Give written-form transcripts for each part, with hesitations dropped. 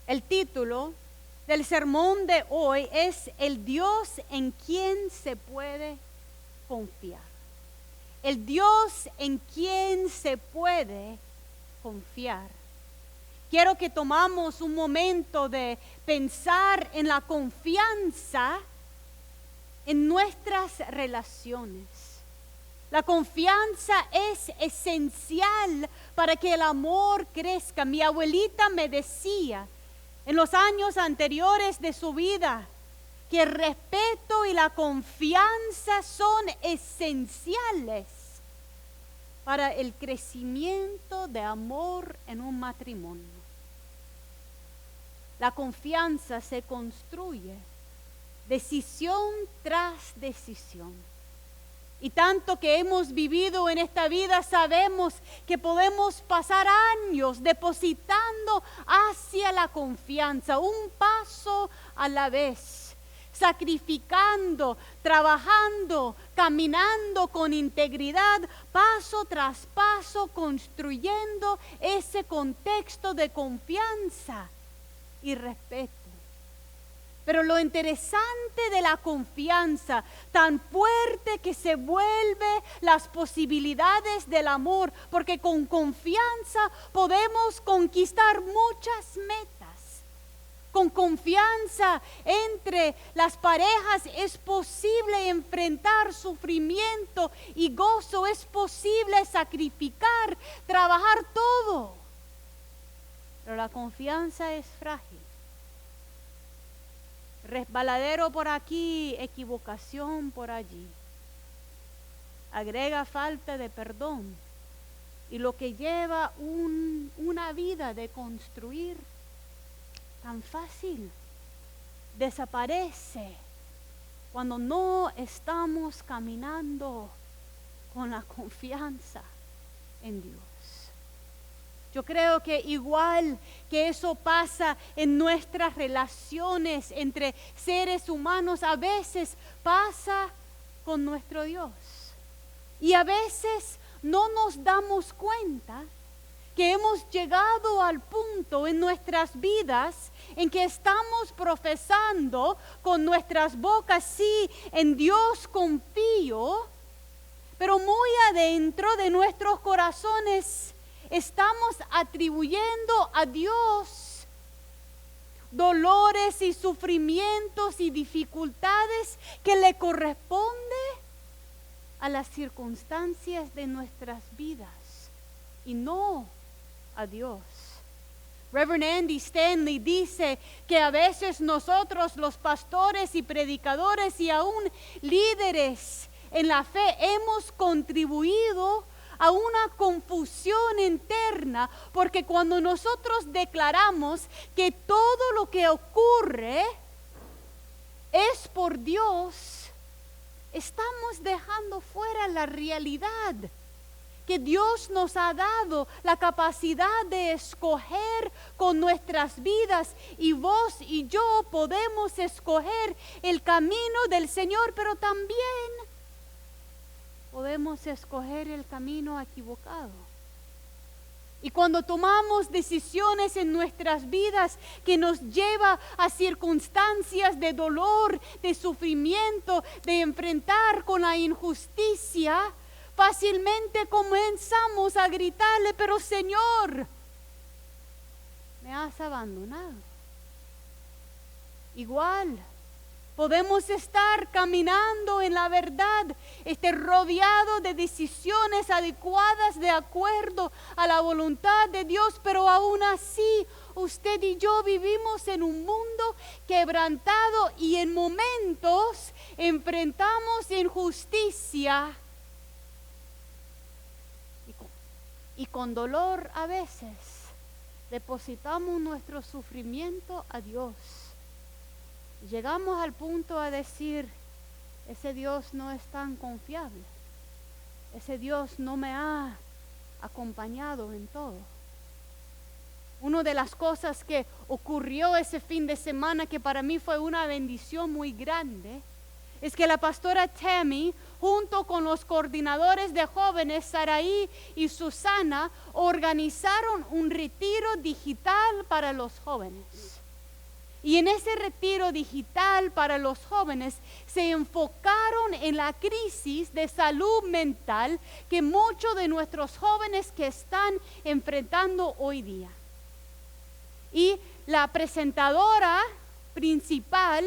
El título del sermón de hoy es El Dios en quien se puede confiar. El Dios en quien se puede confiar. Quiero que tomamos un momento de pensar en la confianza en nuestras relaciones. La confianza es esencial para que el amor crezca. Mi abuelita me decía en los años anteriores de su vida que el respeto y la confianza son esenciales para el crecimiento de amor en un matrimonio. La confianza se construye decisión tras decisión. Y tanto que hemos vivido en esta vida, sabemos que podemos pasar años depositando hacia la confianza, un paso a la vez, sacrificando, trabajando, caminando con integridad, paso tras paso, construyendo ese contexto de confianza y respeto. Pero lo interesante de la confianza, tan fuerte que se vuelve las posibilidades del amor, porque con confianza podemos conquistar muchas metas. Con confianza entre las parejas es posible enfrentar sufrimiento y gozo, es posible sacrificar, trabajar todo. Pero la confianza es frágil. Resbaladero por aquí, equivocación por allí. Agrega falta de perdón. Y lo que lleva una vida de construir tan fácil desaparece cuando no estamos caminando con la confianza en Dios. Yo creo que igual que eso pasa en nuestras relaciones entre seres humanos, a veces pasa con nuestro Dios. Y a veces no nos damos cuenta que hemos llegado al punto en nuestras vidas en que estamos profesando con nuestras bocas, sí, en Dios confío, pero muy adentro de nuestros corazones estamos atribuyendo a Dios dolores y sufrimientos y dificultades que le corresponde a las circunstancias de nuestras vidas y no a Dios. Reverend Andy Stanley dice que a veces nosotros, los pastores y predicadores y aún líderes en la fe, hemos contribuido a una confusión interna, porque cuando nosotros declaramos que todo lo que ocurre es por Dios, estamos dejando fuera la realidad que Dios nos ha dado, la capacidad de escoger con nuestras vidas, y vos y yo podemos escoger el camino del Señor, pero también podemos escoger el camino equivocado. Y cuando tomamos decisiones en nuestras vidas que nos lleva a circunstancias de dolor, de sufrimiento, de enfrentar con la injusticia, fácilmente comenzamos a gritarle: pero Señor, me has abandonado. Igual podemos estar caminando en la verdad, rodeado de decisiones adecuadas de acuerdo a la voluntad de Dios, pero aún así usted y yo vivimos en un mundo quebrantado y en momentos enfrentamos injusticia y con dolor a veces depositamos nuestro sufrimiento a Dios. Llegamos al punto a decir: ese Dios no es tan confiable, ese Dios no me ha acompañado en todo. Una de las cosas que ocurrió ese fin de semana, que para mí fue una bendición muy grande, es que la pastora Tammy, junto con los coordinadores de jóvenes, Saraí y Susana, organizaron un retiro digital para los jóvenes. Y en ese retiro digital para los jóvenes se enfocaron en la crisis de salud mental que muchos de nuestros jóvenes que están enfrentando hoy día. Y la presentadora principal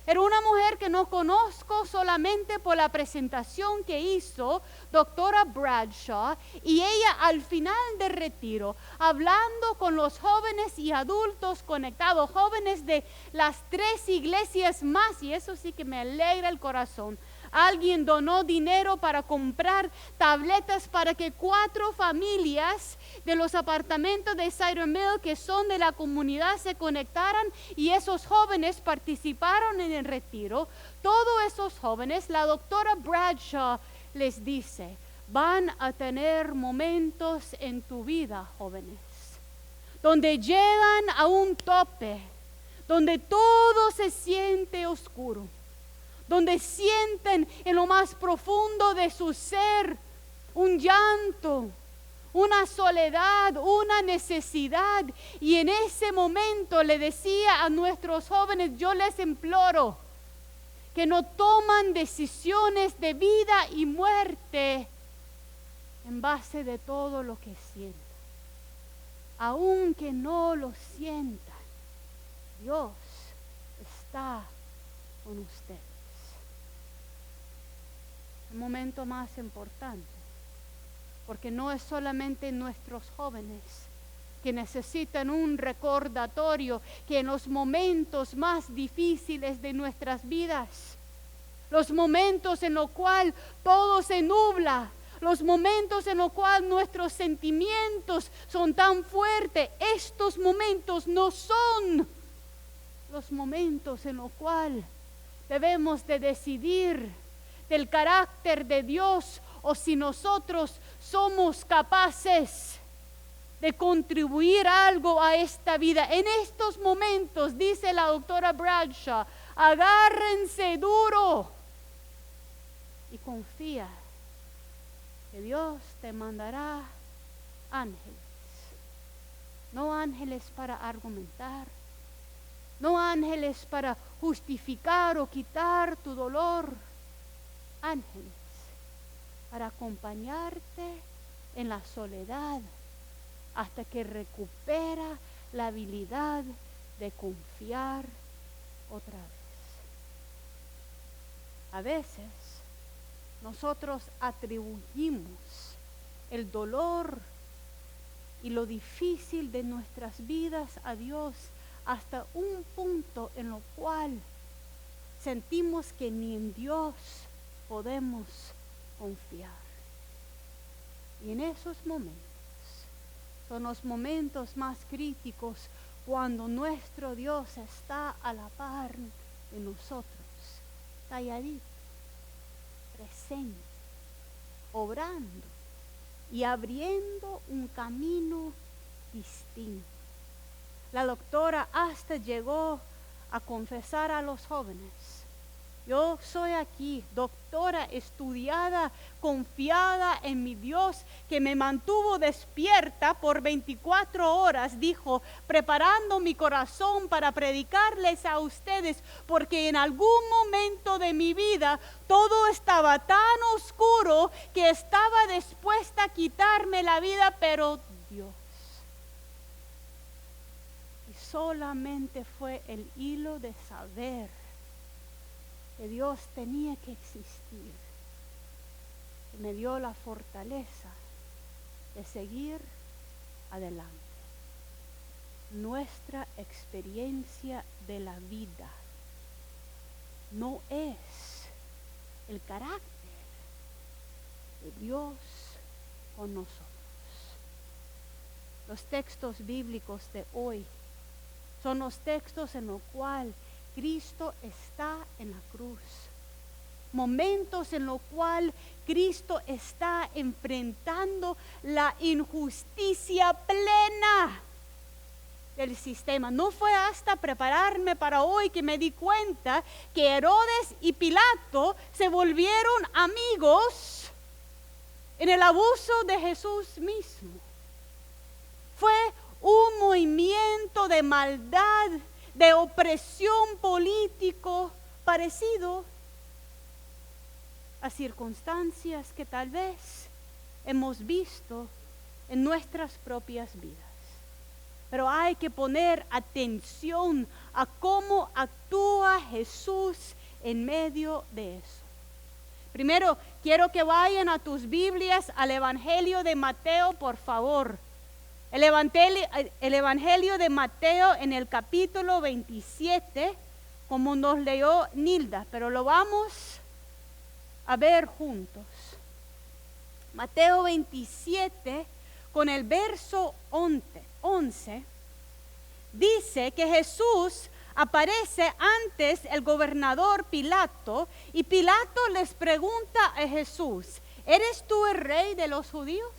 era una mujer que no conozco solamente por la presentación que hizo, doctora Bradshaw, y ella al final del retiro, hablando con los jóvenes y adultos conectados, jóvenes de las 3 iglesias más, y eso sí que me alegra el corazón. Alguien donó dinero para comprar tabletas para que 4 familias de los apartamentos de Cider Mill que son de la comunidad se conectaran y esos jóvenes participaron en el retiro. Todos esos jóvenes, la doctora Bradshaw les dice, van a tener momentos en tu vida, jóvenes, donde llegan a un tope, donde todo se siente oscuro, donde sienten en lo más profundo de su ser un llanto, una soledad, una necesidad. Y en ese momento le decía a nuestros jóvenes, yo les imploro que no toman decisiones de vida y muerte en base de todo lo que sientan. Aunque no lo sientan, Dios está con ustedes. El momento más importante, porque no es solamente nuestros jóvenes que necesitan un recordatorio que en los momentos más difíciles de nuestras vidas, los momentos en los cuales todo se nubla, los momentos en los cuales nuestros sentimientos son tan fuertes, estos momentos no son los momentos en los cuales debemos de decidir del carácter de Dios o si nosotros somos capaces de contribuir algo a esta vida. En estos momentos, dice la doctora Bradshaw, agárrense duro y confía que Dios te mandará ángeles. No ángeles para argumentar, no ángeles para justificar o quitar tu dolor, ángeles para acompañarte en la soledad hasta que recupera la habilidad de confiar otra vez. A veces nosotros atribuimos el dolor y lo difícil de nuestras vidas a Dios hasta un punto en lo cual sentimos que ni en Dios podemos confiar. Y en esos momentos son los momentos más críticos cuando nuestro Dios está a la par de nosotros, calladito, presente, obrando y abriendo un camino distinto. La doctora hasta llegó a confesar a los jóvenes: yo soy aquí, doctora, estudiada, confiada en mi Dios, que me mantuvo despierta por 24 horas, dijo, preparando mi corazón para predicarles a ustedes, porque en algún momento de mi vida todo estaba tan oscuro que estaba dispuesta a quitarme la vida, pero Dios. Y solamente fue el hilo de saber que Dios tenía que existir, que me dio la fortaleza de seguir adelante. Nuestra experiencia de la vida no es el carácter de Dios con nosotros. Los textos bíblicos de hoy son los textos en los cuales Cristo está en la cruz. Momentos en los cuales Cristo está enfrentando la injusticia plena del sistema. No fue hasta prepararme para hoy que me di cuenta que Herodes y Pilato se volvieron amigos en el abuso de Jesús mismo. Fue un movimiento de maldad, de opresión político parecido a circunstancias que tal vez hemos visto en nuestras propias vidas. Pero hay que poner atención a cómo actúa Jesús en medio de eso. Primero, quiero que vayan a tus Biblias al Evangelio de Mateo, por favor. El Evangelio de Mateo en el capítulo 27, como nos leyó Nilda, pero lo vamos a ver juntos. Mateo 27, con el verso 11, dice que Jesús aparece antes el gobernador Pilato, y Pilato les pregunta a Jesús: ¿eres tú el rey de los judíos?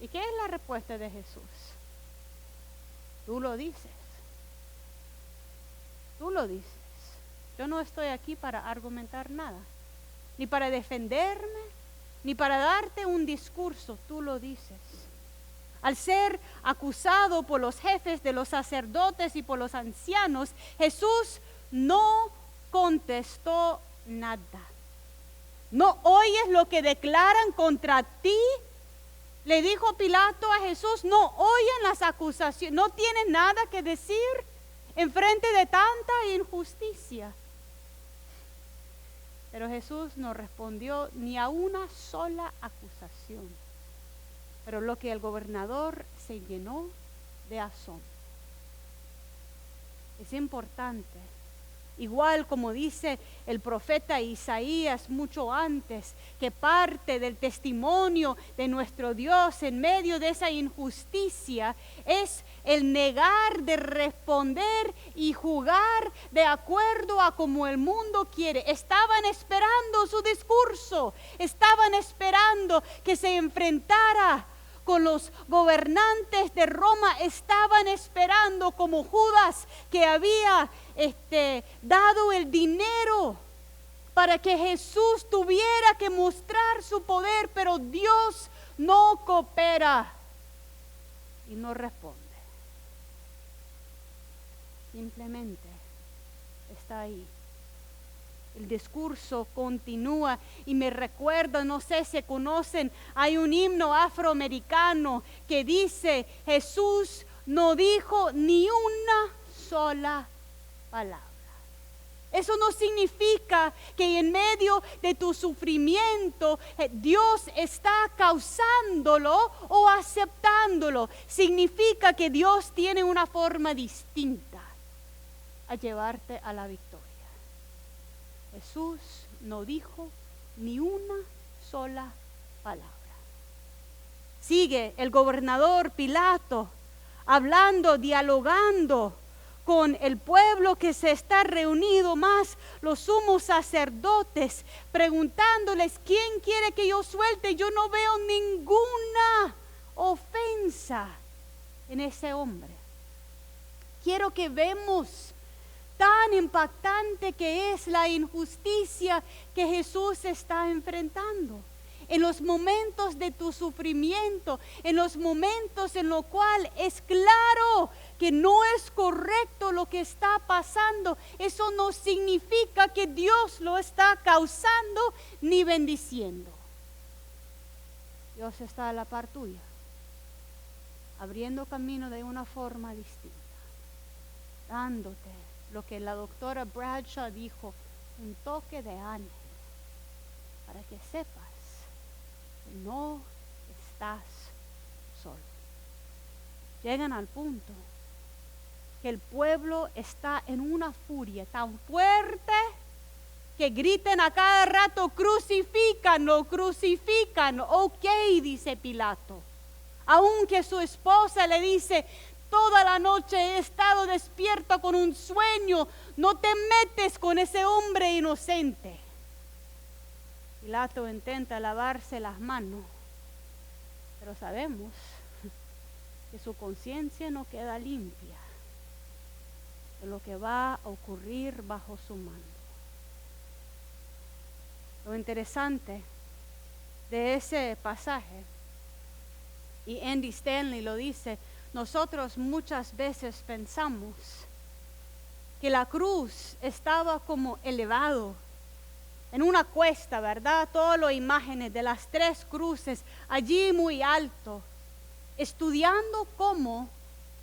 ¿Y qué es la respuesta de Jesús? Tú lo dices. Tú lo dices. Yo no estoy aquí para argumentar nada, ni para defenderme, ni para darte un discurso. Tú lo dices. Al ser acusado por los jefes de los sacerdotes y por los ancianos, Jesús no contestó nada. ¿No oyes lo que declaran contra ti? Le dijo Pilato a Jesús. No oyen las acusaciones, no tienen nada que decir en frente de tanta injusticia. Pero Jesús no respondió ni a una sola acusación. Pero lo que el gobernador se llenó de asombro. Es importante. Igual como dice el profeta Isaías mucho antes, que parte del testimonio de nuestro Dios en medio de esa injusticia es el negar de responder y jugar de acuerdo a como el mundo quiere. Estaban esperando su discurso, estaban esperando que se enfrentara con los gobernantes de Roma, estaban esperando como Judas, que había dado el dinero para que Jesús tuviera que mostrar su poder, pero Dios no coopera y no responde. Simplemente está ahí. El discurso continúa y me recuerda, no sé si conocen, hay un himno afroamericano que dice: Jesús no dijo ni una sola palabra. Eso no significa que en medio de tu sufrimiento Dios está causándolo o aceptándolo. Significa que Dios tiene una forma distinta a llevarte a la victoria. Jesús no dijo ni una sola palabra. Sigue el gobernador Pilato hablando, dialogando con el pueblo que se está reunido, más los sumos sacerdotes, preguntándoles: ¿quién quiere que yo suelte? Yo no veo ninguna ofensa en ese hombre. Quiero que vemos tan impactante que es la injusticia que Jesús está enfrentando. En los momentos de tu sufrimiento, en los momentos en los cuales es claro que no es correcto lo que está pasando, eso no significa que Dios lo está causando ni bendiciendo. Dios está a la par tuya, abriendo camino de una forma distinta, dándote lo que la doctora Bradshaw dijo: un toque de ángel, para que sepas que no estás solo. Llegan al punto que el pueblo está en una furia tan fuerte que griten a cada rato: crucifícanlo, crucifícanlo. Ok, dice Pilato, aunque su esposa le dice: toda la noche he estado despierto con un sueño, no te metes con ese hombre inocente. Pilato intenta lavarse las manos, pero sabemos que su conciencia no queda limpia de lo que va a ocurrir bajo su mando. Lo interesante de ese pasaje, y Andy Stanley lo dice, nosotros muchas veces pensamos que la cruz estaba como elevado en una cuesta, ¿verdad? Todas las imágenes de las 3 cruces allí muy alto, estudiando cómo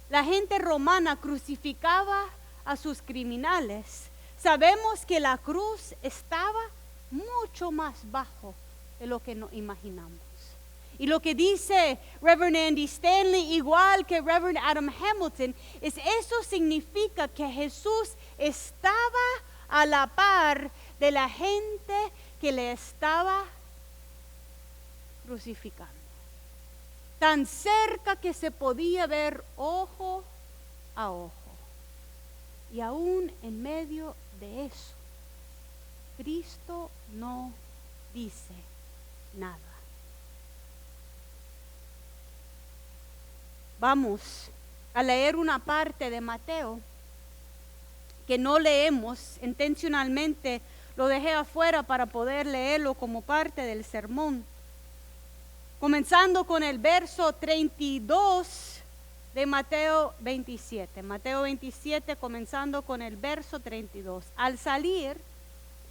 la gente romana crucificaba a sus criminales. Sabemos que la cruz estaba mucho más bajo de lo que nos imaginamos. Y lo que dice Reverend Andy Stanley, igual que Reverend Adam Hamilton, es eso significa que Jesús estaba a la par de la gente que le estaba crucificando. Tan cerca que se podía ver ojo a ojo. Y aún en medio de eso, Cristo no dice nada. Vamos a leer una parte de Mateo que no leemos intencionalmente, lo dejé afuera para poder leerlo como parte del sermón. Comenzando con el verso 32 de Mateo 27. Mateo 27, comenzando con el verso 32. Al salir,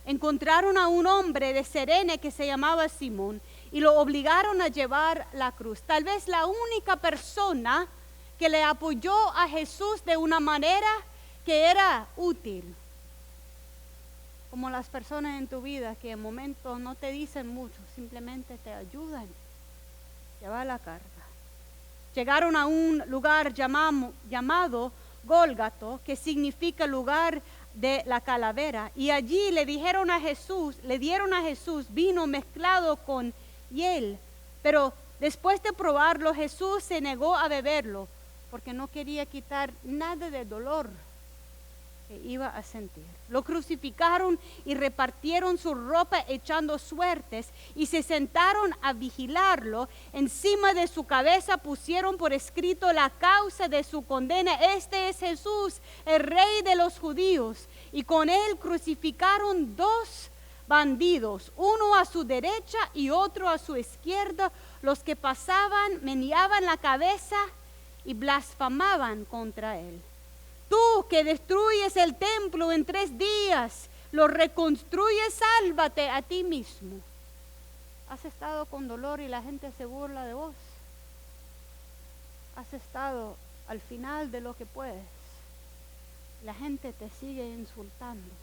encontraron a un hombre de Cirene que se llamaba Simón y lo obligaron a llevar la cruz. Tal vez la única persona que le apoyó a Jesús de una manera que era útil. Como las personas en tu vida que en momentos no te dicen mucho, simplemente te ayudan a llevar la carga. Llegaron a un lugar llamado Gólgata, que significa lugar de la calavera, y allí le dieron a Jesús vino mezclado con hiel, pero después de probarlo Jesús se negó a beberlo porque no quería quitar nada de dolor que iba a sentir. Lo crucificaron y repartieron su ropa echando suertes y se sentaron a vigilarlo. Encima de su cabeza pusieron por escrito la causa de su condena: este es Jesús, el Rey de los judíos. Y con él crucificaron 2 bandidos, uno a su derecha y otro a su izquierda. Los que pasaban meneaban la cabeza y blasfemaban contra él. Tú que destruyes el templo en 3 días, lo reconstruyes, sálvate a ti mismo. ¿Has estado con dolor y la gente se burla de vos? ¿Has estado al final de lo que puedes? La gente te sigue insultando.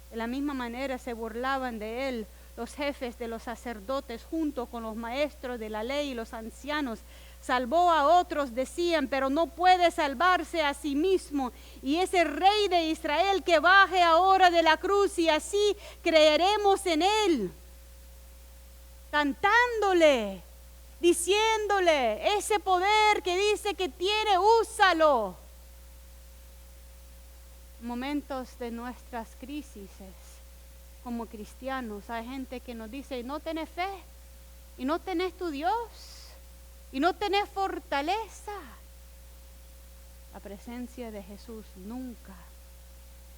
De la misma manera se burlaban de él los jefes de los sacerdotes junto con los maestros de la ley y los ancianos. Salvó a otros, decían, pero no puede salvarse a sí mismo. Y ese Rey de Israel que baje ahora de la cruz y así creeremos en él. Cantándole, diciéndole, ese poder que dice que tiene, úsalo. Momentos de nuestras crisis como cristianos, hay gente que nos dice, no tenés fe, y no tenés tu Dios, y no tenés fortaleza. La presencia de Jesús nunca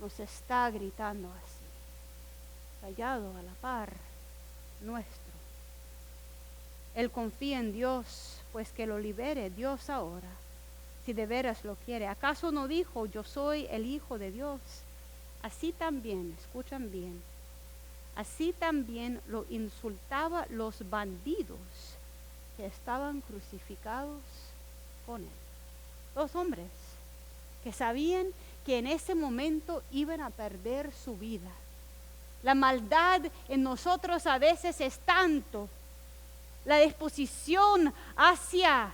nos está gritando así, callado a la par nuestro. Él confía en Dios, pues que lo libere Dios ahora, si de veras lo quiere. ¿Acaso no dijo, yo soy el Hijo de Dios? Así también, escuchan bien, así también lo insultaba los bandidos que estaban crucificados con él. 2 hombres que sabían que en ese momento iban a perder su vida. La maldad en nosotros a veces es tanto, la disposición hacia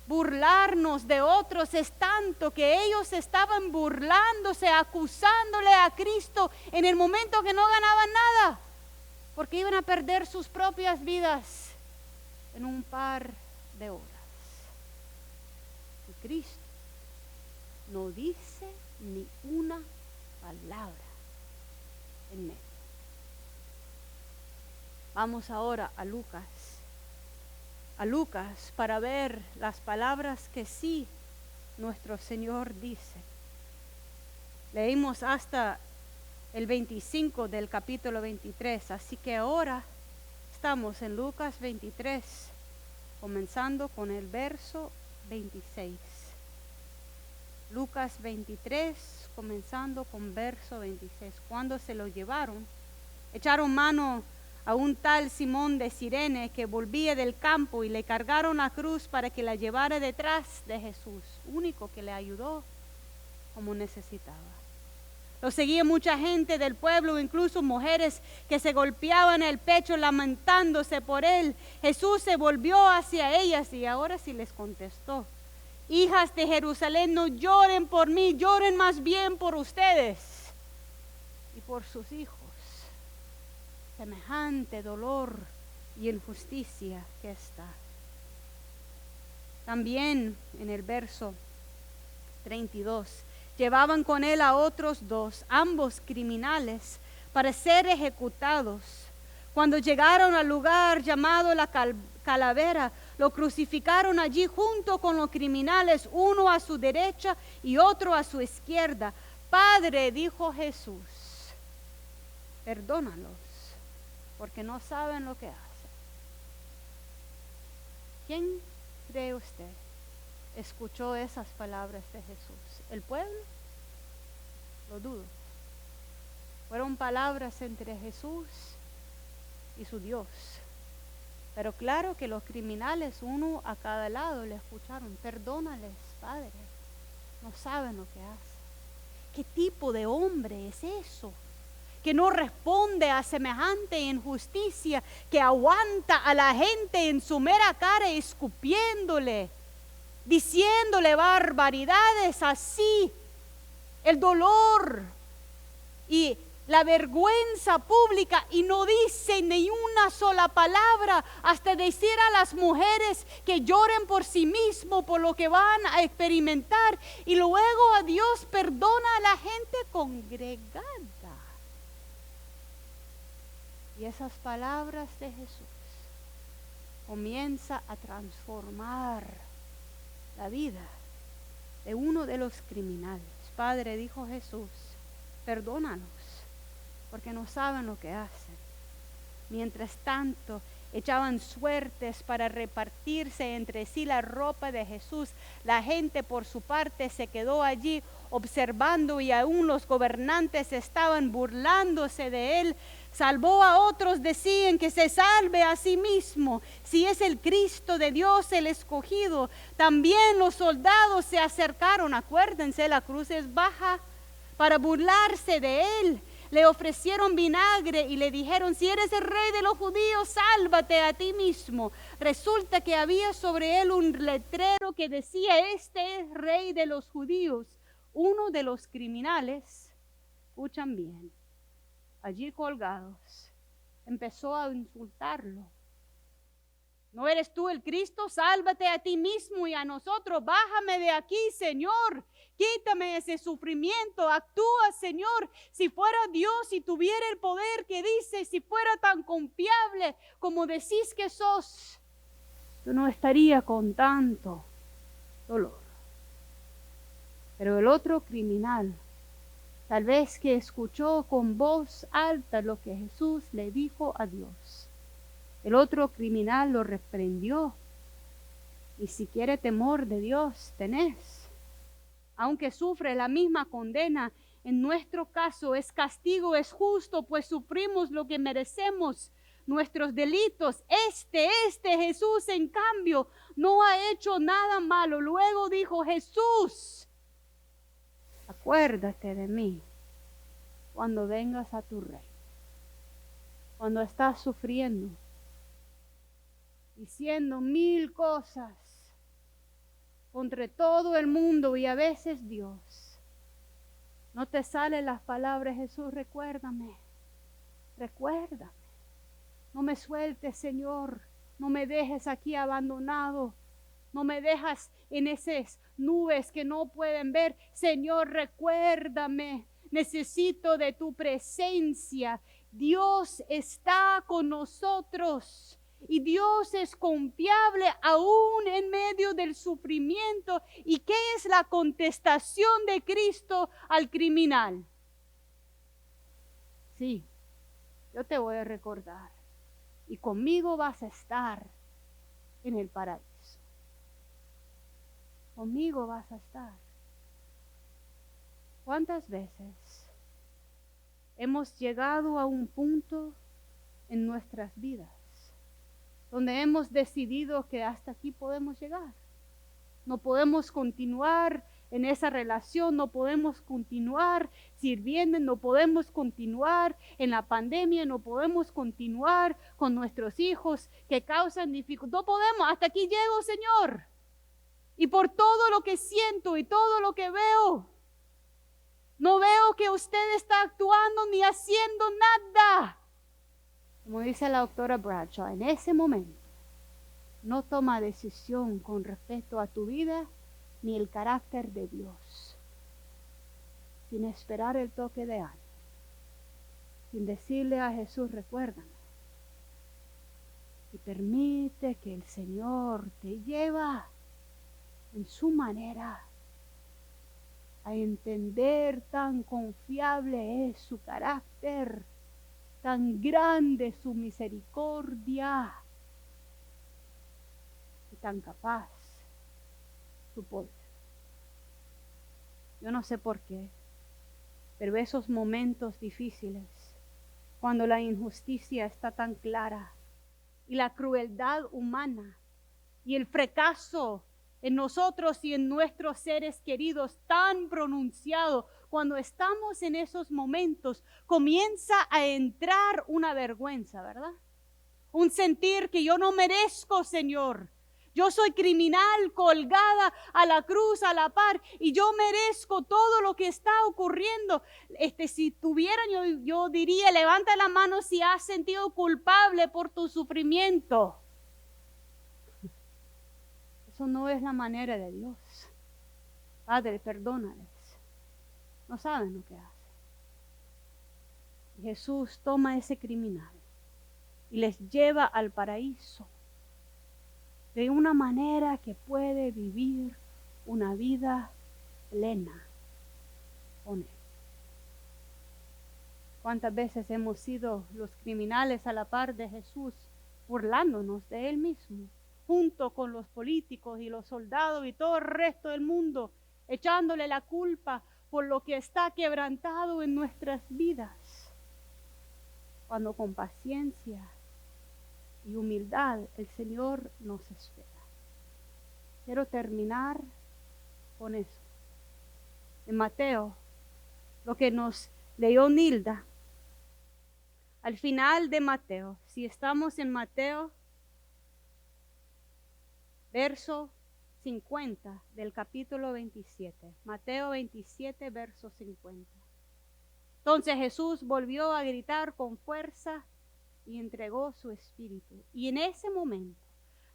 burlarnos de otros es tanto, que ellos estaban burlándose, acusándole a Cristo en el momento que no ganaban nada, porque iban a perder sus propias vidas en un par de horas. Y Cristo no dice ni una palabra en medio. a Lucas para ver las palabras que sí nuestro Señor dice. Leímos hasta el 25 del capítulo 23, así que ahora estamos en Lucas 23, comenzando con el verso 26. Lucas 23, comenzando con verso 26. Cuando se lo llevaron, echaron mano a un tal Simón de Cirene que volvía del campo y le cargaron la cruz para que la llevara detrás de Jesús, único que le ayudó como necesitaba. Lo seguía mucha gente del pueblo, incluso mujeres que se golpeaban el pecho lamentándose por él. Jesús se volvió hacia ellas y ahora sí les contestó: hijas de Jerusalén, no lloren por mí, lloren más bien por ustedes y por sus hijos. Semejante dolor y injusticia que está. También en el verso 32, llevaban con él a otros dos, ambos criminales, para ser ejecutados. Cuando llegaron al lugar llamado la Calavera, lo crucificaron allí junto con los criminales, uno a su derecha y otro a su izquierda. Padre, dijo Jesús, perdónalos, porque no saben lo que hacen. ¿Quién cree usted escuchó esas palabras de Jesús? ¿El pueblo? Lo dudo. Fueron palabras entre Jesús y su Dios. Pero claro que los criminales, uno a cada lado, le escucharon: perdónales, Padre, no saben lo que hacen. ¿Qué tipo de hombre es eso? Que no responde a semejante injusticia, que aguanta a la gente en su mera cara escupiéndole, diciéndole barbaridades. Así el dolor y la vergüenza pública, y no dice ni una sola palabra, hasta decir a las mujeres que lloren por sí mismos, por lo que van a experimentar, y luego a Dios perdona a la gente congregada. Y esas palabras de Jesús comienza a transformar la vida de uno de los criminales. Padre, dijo Jesús, perdónanos, porque no saben lo que hacen. Mientras tanto, echaban suertes para repartirse entre sí la ropa de Jesús. La gente por su parte se quedó allí observando, y aún los gobernantes estaban burlándose de él. Salvó a otros, decían, que se salve a sí mismo, si es el Cristo de Dios, el escogido. También los soldados se acercaron, acuérdense, la cruz es baja, para burlarse de él. Le ofrecieron vinagre y le dijeron: si eres el rey de los judíos, sálvate a ti mismo. Resulta que había sobre él un letrero que decía: este es rey de los judíos. Uno de los criminales, escuchan bien, allí colgados, empezó a insultarlo. ¿No eres tú el Cristo? Sálvate a ti mismo y a nosotros. Bájame de aquí, Señor. Quítame ese sufrimiento. Actúa, Señor. Si fuera Dios y tuviera el poder que dice, si fuera tan confiable como decís que sos, yo no estaría con tanto dolor. Pero el otro criminal, tal vez que escuchó con voz alta lo que Jesús le dijo a Dios, el otro criminal lo reprendió. Ni siquiera temor de Dios tenés. Aunque sufre la misma condena, en nuestro caso es castigo, es justo, pues sufrimos lo que merecemos, nuestros delitos. Este Jesús, en cambio, no ha hecho nada malo. Luego dijo Jesús: acuérdate de mí cuando vengas a tu reino. Cuando estás sufriendo, diciendo mil cosas contra todo el mundo y a veces Dios, no te salen las palabras: Jesús, recuérdame, recuérdame. No me sueltes, Señor, no me dejes aquí abandonado, no me dejas en esas nubes que no pueden ver. Señor, recuérdame, necesito de tu presencia. Dios está con nosotros Y Dios es confiable aún en medio del sufrimiento. ¿Y qué es la contestación de Cristo al criminal? Sí, yo te voy a recordar. Y conmigo vas a estar en el paraíso. Conmigo vas a estar. ¿Cuántas veces hemos llegado a un punto en nuestras vidas donde hemos decidido que hasta aquí podemos llegar? No podemos continuar en esa relación, no podemos continuar sirviendo, no podemos continuar en la pandemia, no podemos continuar con nuestros hijos que causan dificultad. No podemos, hasta aquí llego, Señor. Y por todo lo que siento y todo lo que veo, no veo que usted está actuando ni haciendo nada. Como dice la doctora Bradshaw, en ese momento no toma decisión con respecto a tu vida ni el carácter de Dios, sin esperar el toque de ánimo, sin decirle a Jesús, recuérdame, y permite que el Señor te lleve en su manera a entender tan confiable es su carácter, tan grande su misericordia y tan capaz su poder. Yo no sé por qué, pero esos momentos difíciles, cuando la injusticia está tan clara y la crueldad humana y el fracaso en nosotros y en nuestros seres queridos tan pronunciado, cuando estamos en esos momentos, comienza a entrar una vergüenza, ¿verdad? Un sentir que yo no merezco, Señor. Yo soy criminal colgada a la cruz, a la par, y yo merezco todo lo que está ocurriendo. Si tuvieran, yo diría, levanta la mano si has sentido culpable por tu sufrimiento. Eso no es la manera de Dios. Padre, perdónales. No saben lo que hacen. Jesús toma a ese criminal y les lleva al paraíso de una manera que puede vivir una vida plena con Él. ¿Cuántas veces hemos sido los criminales a la par de Jesús, burlándonos de Él mismo, junto con los políticos y los soldados y todo el resto del mundo, echándole la culpa por lo que está quebrantado en nuestras vidas? Cuando con paciencia y humildad el Señor nos espera. Quiero terminar con eso. En Mateo, lo que nos leyó Nilda, al final de Mateo, si estamos en Mateo, verso 50 del capítulo 27, Mateo 27, verso 50. Entonces Jesús volvió a gritar con fuerza y entregó su espíritu. Y en ese momento,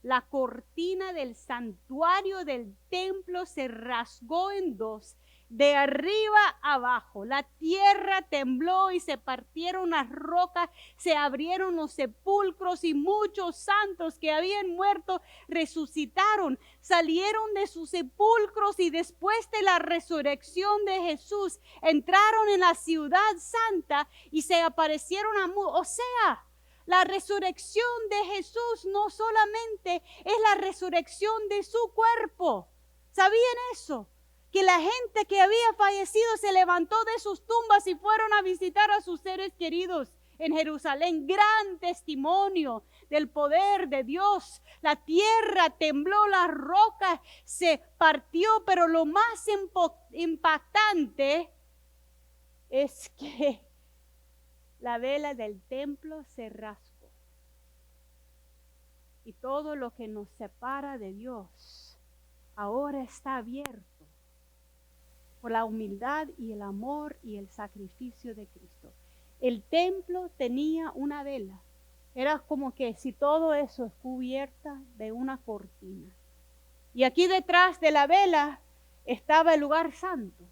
la cortina del santuario del templo se rasgó en dos, de arriba abajo. La tierra tembló y se partieron las rocas, se abrieron los sepulcros y muchos santos que habían muerto resucitaron, salieron de sus sepulcros y después de la resurrección de Jesús entraron en la ciudad santa y se aparecieron a muchos. O sea, la resurrección de Jesús no solamente es la resurrección de su cuerpo. ¿Sabían eso? Que la gente que había fallecido se levantó de sus tumbas y fueron a visitar a sus seres queridos en Jerusalén. Gran testimonio del poder de Dios. La tierra tembló, la roca se partió, pero lo más impactante es que la vela del templo se rasgó. Y todo lo que nos separa de Dios ahora está abierto por la humildad y el amor y el sacrificio de Cristo. El templo tenía una vela. Era como que si todo eso es cubierta de una cortina. Y aquí detrás de la vela estaba el lugar santo,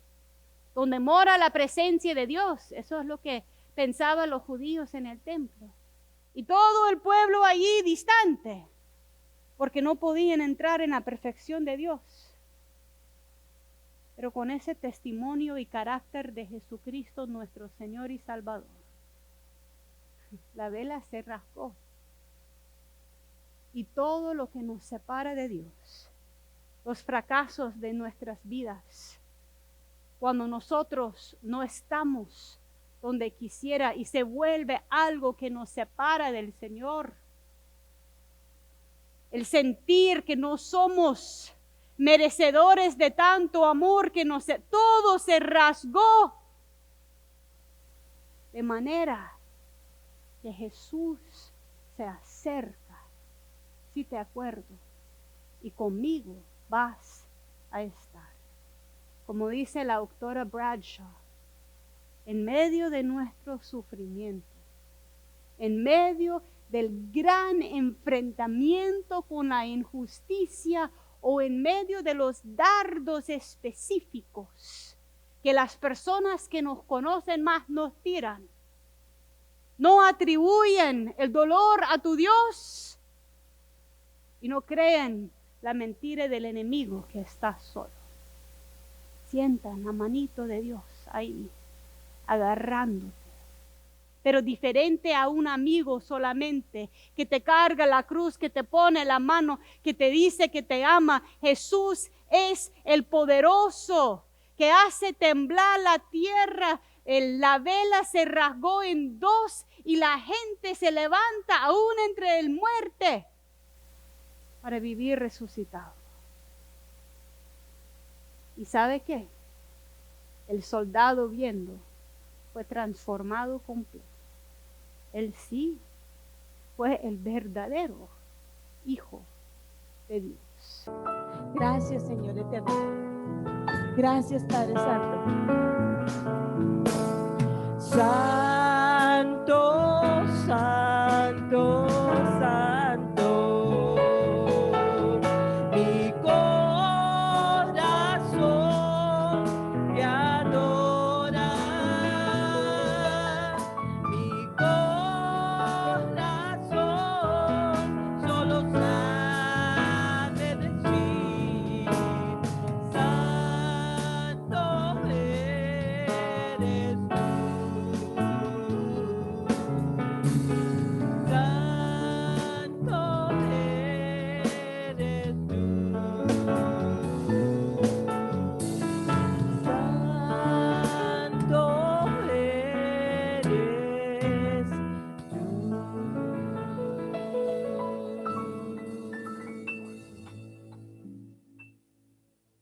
donde mora la presencia de Dios. Eso es lo que pensaban los judíos en el templo. Y todo el pueblo allí distante, porque no podían entrar en la perfección de Dios. Pero con ese testimonio y carácter de Jesucristo, nuestro Señor y Salvador, la vela se rasgó. Y todo lo que nos separa de Dios, los fracasos de nuestras vidas, cuando nosotros no estamos donde quisiera y se vuelve algo que nos separa del Señor, el sentir que no somos merecedores de tanto amor, que todo se rasgó, de manera que Jesús se acerca. Si te acuerdo, y conmigo vas a estar. Como dice la autora Bradshaw, en medio de nuestro sufrimiento, en medio del gran enfrentamiento con la injusticia o en medio de los dardos específicos que las personas que nos conocen más nos tiran, no atribuyen el dolor a tu Dios y no creen la mentira del enemigo que está solo. Sientan la manito de Dios ahí, agarrándote. Pero diferente a un amigo solamente, que te carga la cruz, que te pone la mano, que te dice que te ama. Jesús es el poderoso, que hace temblar la tierra. La vela se rasgó en dos y la gente se levanta aún entre el muerte para vivir resucitado. ¿Y sabe qué? El soldado viendo fue transformado completo. Él sí fue el verdadero Hijo de Dios. Gracias, Señor eterno. Gracias, Padre Santo.